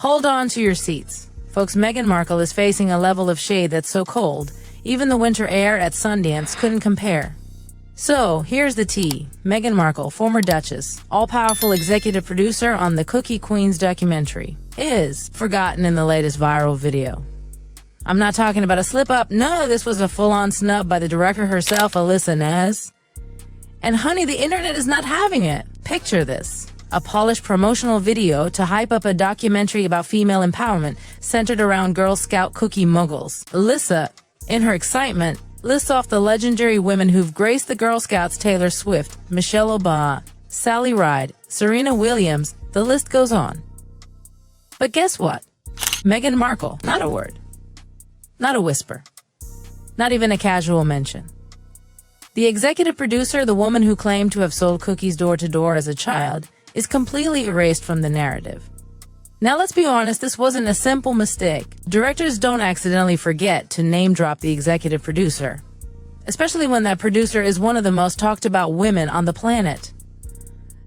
Hold on to your seats. Folks, Meghan Markle is facing a level of shade that's so cold, even the winter air at Sundance couldn't compare. So, here's the tea. Meghan Markle, former Duchess, all-powerful executive producer on the Cookie Queens documentary, is forgotten in the latest viral video. I'm not talking about a slip-up. No, this was a full-on snub by the director herself, Alyssa Nez. And honey, the internet is not having it. Picture this. A polished promotional video to hype up a documentary about female empowerment centered around Girl Scout cookie muggles. Alyssa, in her excitement, lists off the legendary women who've graced the Girl Scouts: Taylor Swift, Michelle Obama, Sally Ride, Serena Williams, the list goes on. But guess what? Meghan Markle, not a word. Not a whisper. Not even a casual mention. The executive producer, the woman who claimed to have sold cookies door to door as a child, is completely erased from the narrative. Now let's be honest, this wasn't a simple mistake. Directors don't accidentally forget to name-drop the executive producer, especially when that producer is one of the most talked about women on the planet.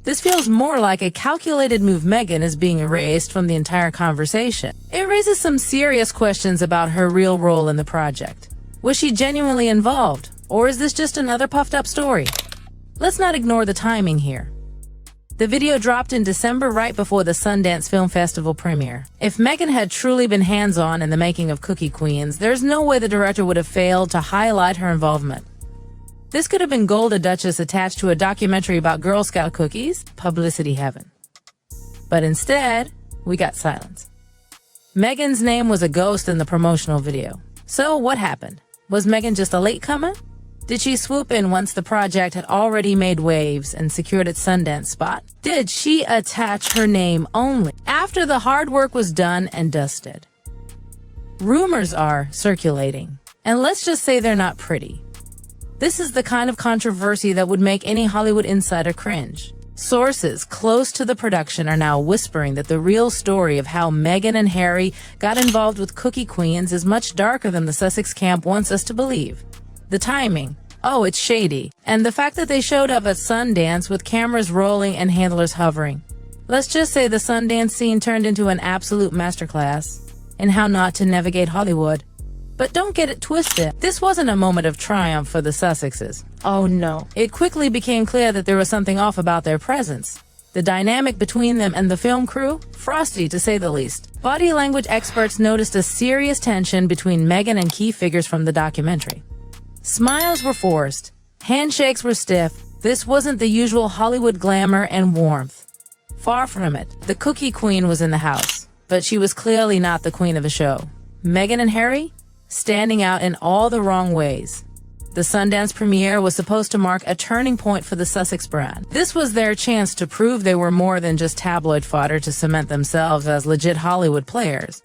This feels more like a calculated move. Meghan is being erased from the entire conversation. It raises some serious questions about her real role in the project. Was she genuinely involved, or is this just another puffed-up story? Let's not ignore the timing here. The video dropped in December, right before the Sundance Film Festival premiere. If Meghan had truly been hands-on in the making of Cookie Queens, there's no way the director would have failed to highlight her involvement. This could have been gold. A Duchess attached to a documentary about Girl Scout cookies, publicity heaven. But instead, we got silence. Meghan's name was a ghost in the promotional video. So what happened? Was Meghan just a latecomer? Did she swoop in once the project had already made waves and secured its Sundance spot? Did she attach her name only after the hard work was done and dusted? Rumors are circulating, and let's just say they're not pretty. This is the kind of controversy that would make any Hollywood insider cringe. Sources close to the production are now whispering that the real story of how Meghan and Harry got involved with Cookie Queens is much darker than the Sussex camp wants us to believe. The timing, oh, it's shady. And the fact that they showed up at Sundance with cameras rolling and handlers hovering. Let's just say the Sundance scene turned into an absolute masterclass in how not to navigate Hollywood. But don't get it twisted. This wasn't a moment of triumph for the Sussexes. Oh no. It quickly became clear that there was something off about their presence. The dynamic between them and the film crew? Frosty, to say the least. Body language experts noticed a serious tension between Meghan and key figures from the documentary. Smiles were forced. Handshakes were stiff. This wasn't the usual Hollywood glamour and warmth. Far from it. The Cookie Queen was in the house, but she was clearly not the queen of the show. Meghan and Harry? Standing out in all the wrong ways. The Sundance premiere was supposed to mark a turning point for the Sussex brand. This was their chance to prove they were more than just tabloid fodder to cement themselves as legit Hollywood players.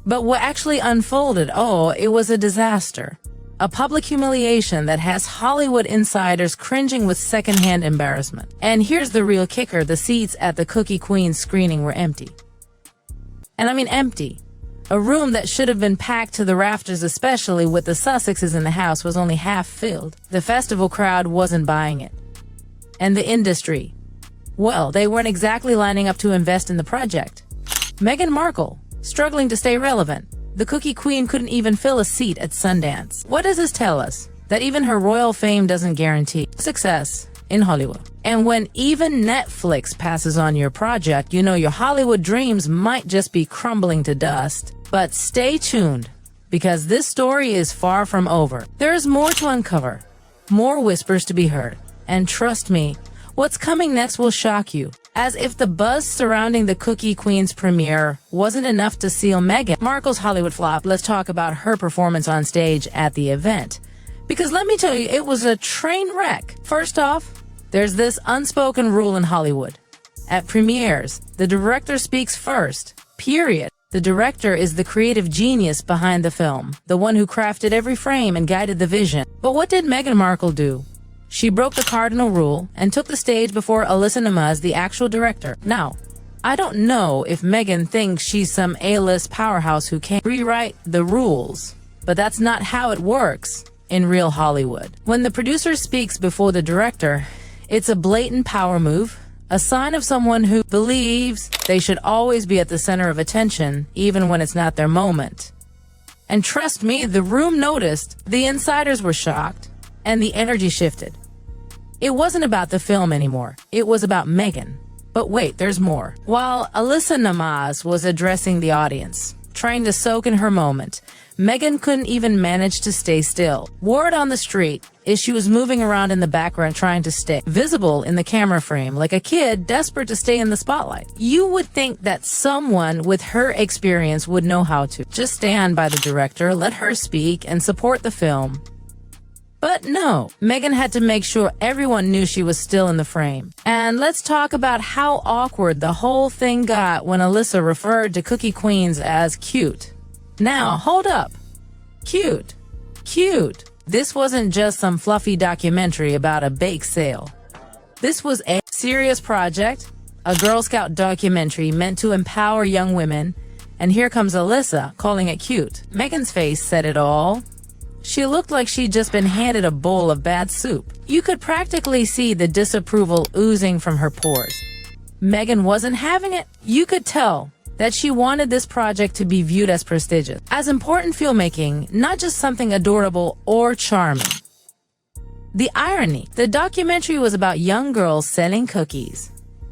But what actually unfolded, oh, it was a disaster. A public humiliation that has Hollywood insiders cringing with secondhand embarrassment. And here's the real kicker, the seats at the Cookie Queens screening were empty. And I mean empty. A room that should have been packed to the rafters, especially with the Sussexes in the house, was only half filled. The festival crowd wasn't buying it. And the industry, well, they weren't exactly lining up to invest in the project. Meghan Markle, struggling to stay relevant. The Cookie Queen couldn't even fill a seat at Sundance. What does this tell us? That even her royal fame doesn't guarantee success in Hollywood. And when even Netflix passes on your project, you know your Hollywood dreams might just be crumbling to dust. But stay tuned, because this story is far from over. There is more to uncover, more whispers to be heard. And trust me, what's coming next will shock you. As if the buzz surrounding the Cookie Queens premiere wasn't enough to seal Meghan Markle's Hollywood flop, let's talk about her performance on stage at the event. Because let me tell you, it was a train wreck. First off, there's this unspoken rule in Hollywood. At premieres, the director speaks first, period. The director is the creative genius behind the film, the one who crafted every frame and guided the vision. But what did Meghan Markle do? She broke the cardinal rule and took the stage before Alyssa Nez, the actual director. Now, I don't know if Meghan thinks she's some A-list powerhouse who can rewrite the rules, but that's not how it works in real Hollywood. When the producer speaks before the director, it's a blatant power move, a sign of someone who believes they should always be at the center of attention, even when it's not their moment. And trust me, the room noticed, the insiders were shocked, and the energy shifted. It wasn't about the film anymore. It was about Meghan. But wait, there's more. While Alyssa Namaz was addressing the audience, trying to soak in her moment, Meghan couldn't even manage to stay still. Word on the street is she was moving around in the background trying to stay visible in the camera frame like a kid desperate to stay in the spotlight. You would think that someone with her experience would know how to just stand by the director, let her speak, and support the film. But no, Meghan had to make sure everyone knew she was still in the frame. And let's talk about how awkward the whole thing got when Alyssa referred to Cookie Queens as cute. Now, hold up. Cute. Cute. This wasn't just some fluffy documentary about a bake sale. This was a serious project, a Girl Scout documentary meant to empower young women, and here comes Alyssa calling it cute. Meghan's face said it all. She looked like she'd just been handed a bowl of bad soup. You could practically see the disapproval oozing from her pores. Meghan wasn't having it. You could tell that she wanted this project to be viewed as prestigious, as important filmmaking, not just something adorable or charming. The irony, the documentary was about young girls selling cookies,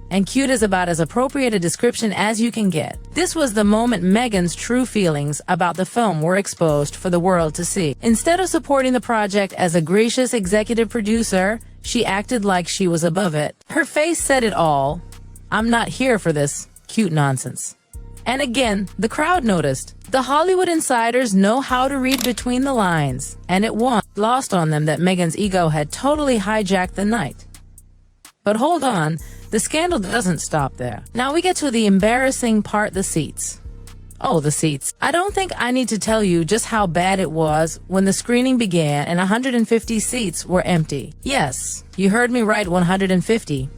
and cute is about as appropriate a description as you can get. This was the moment Meghan's true feelings about the film were exposed for the world to see. Instead of supporting the project as a gracious executive producer, she acted like she was above it. Her face said it all. I'm not here for this cute nonsense. And again, the crowd noticed. The Hollywood insiders know how to read between the lines, and it wasn't lost on them that Meghan's ego had totally hijacked the night. But hold on, the scandal doesn't stop there. Now we get to the embarrassing part, the seats. Oh, the seats. I don't think I need to tell you just how bad it was when the screening began and 150 seats were empty. Yes, you heard me right, 150.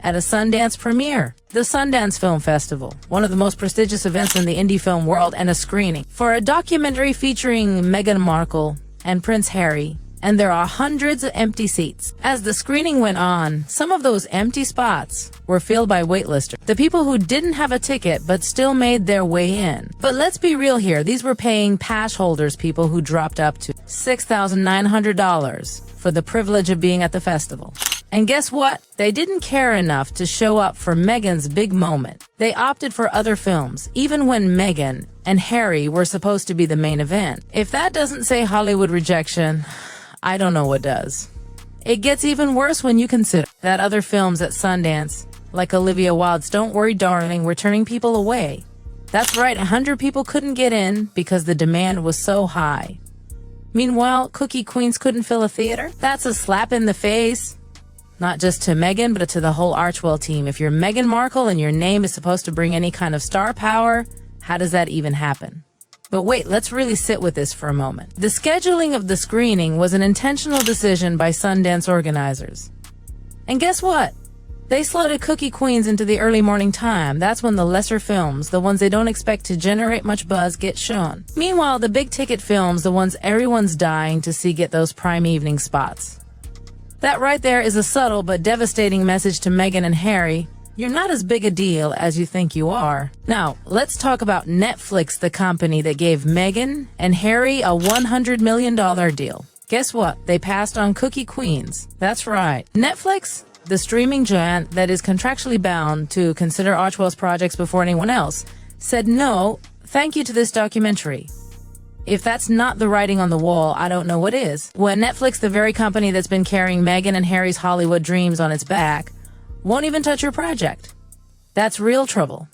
At a Sundance premiere. The Sundance Film Festival, one of the most prestigious events in the indie film world, and a screening for a documentary featuring Meghan Markle and Prince Harry. And there are hundreds of empty seats. As the screening went on, some of those empty spots were filled by waitlisters, the people who didn't have a ticket but still made their way in. But let's be real here, these were paying pass holders, people who dropped up to $6,900 for the privilege of being at the festival. And guess what? They didn't care enough to show up for Meghan's big moment. They opted for other films, even when Meghan and Harry were supposed to be the main event. If that doesn't say Hollywood rejection, I don't know what does. It gets even worse when you consider that other films at Sundance, like Olivia Wilde's Don't Worry Darling, were turning people away. That's right, 100 people couldn't get in because the demand was so high. Meanwhile, Cookie Queens couldn't fill a theater? That's a slap in the face. Not just to Meghan, but to the whole Archwell team. If you're Meghan Markle and your name is supposed to bring any kind of star power, how does that even happen? But wait, let's really sit with this for a moment. The scheduling of the screening was an intentional decision by Sundance organizers. And guess what? They slotted Cookie Queens into the early morning time. That's when the lesser films, the ones they don't expect to generate much buzz, get shown. Meanwhile, the big ticket films, the ones everyone's dying to see, get those prime evening spots. That right there is a subtle but devastating message to Meghan and Harry. You're not as big a deal as you think you are. Now, let's talk about Netflix, the company that gave Meghan and Harry a $100 million deal. Guess what? They passed on Cookie Queens. That's right. Netflix, the streaming giant that is contractually bound to consider Archwell's projects before anyone else, said no, thank you to this documentary. If that's not the writing on the wall, I don't know what is. When Netflix, the very company that's been carrying Meghan and Harry's Hollywood dreams on its back, won't even touch your project. That's real trouble.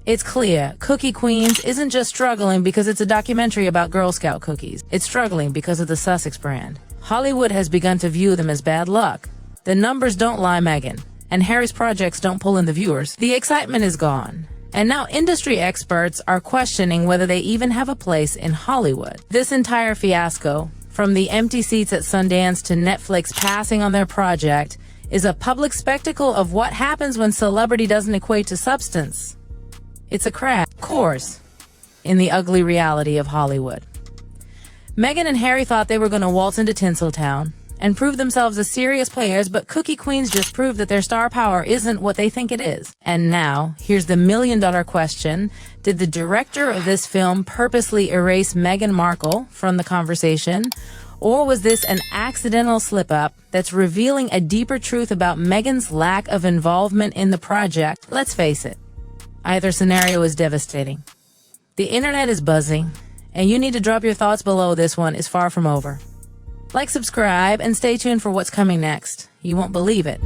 It's clear Cookie Queens isn't just struggling because it's a documentary about Girl Scout cookies. It's struggling because of the Sussex brand. Hollywood has begun to view them as bad luck. The numbers don't lie, Meghan, and Harry's projects don't pull in the viewers. The excitement is gone. And now industry experts are questioning whether they even have a place in Hollywood. This entire fiasco, from the empty seats at Sundance to Netflix passing on their project, is a public spectacle of what happens when celebrity doesn't equate to substance. It's a crash course in the ugly reality of Hollywood. Meghan and Harry thought they were going to waltz into Tinseltown, and prove themselves as serious players, but cookie queens just prove that their star power isn't what they think it is. And now, here's the million-dollar question. Did the director of this film purposely erase Meghan Markle from the conversation? Or was this an accidental slip-up that's revealing a deeper truth about Meghan's lack of involvement in the project? Let's face it, either scenario is devastating. The internet is buzzing, and you need to drop your thoughts below. This one is far from over. Like, subscribe, and stay tuned for what's coming next. You won't believe it.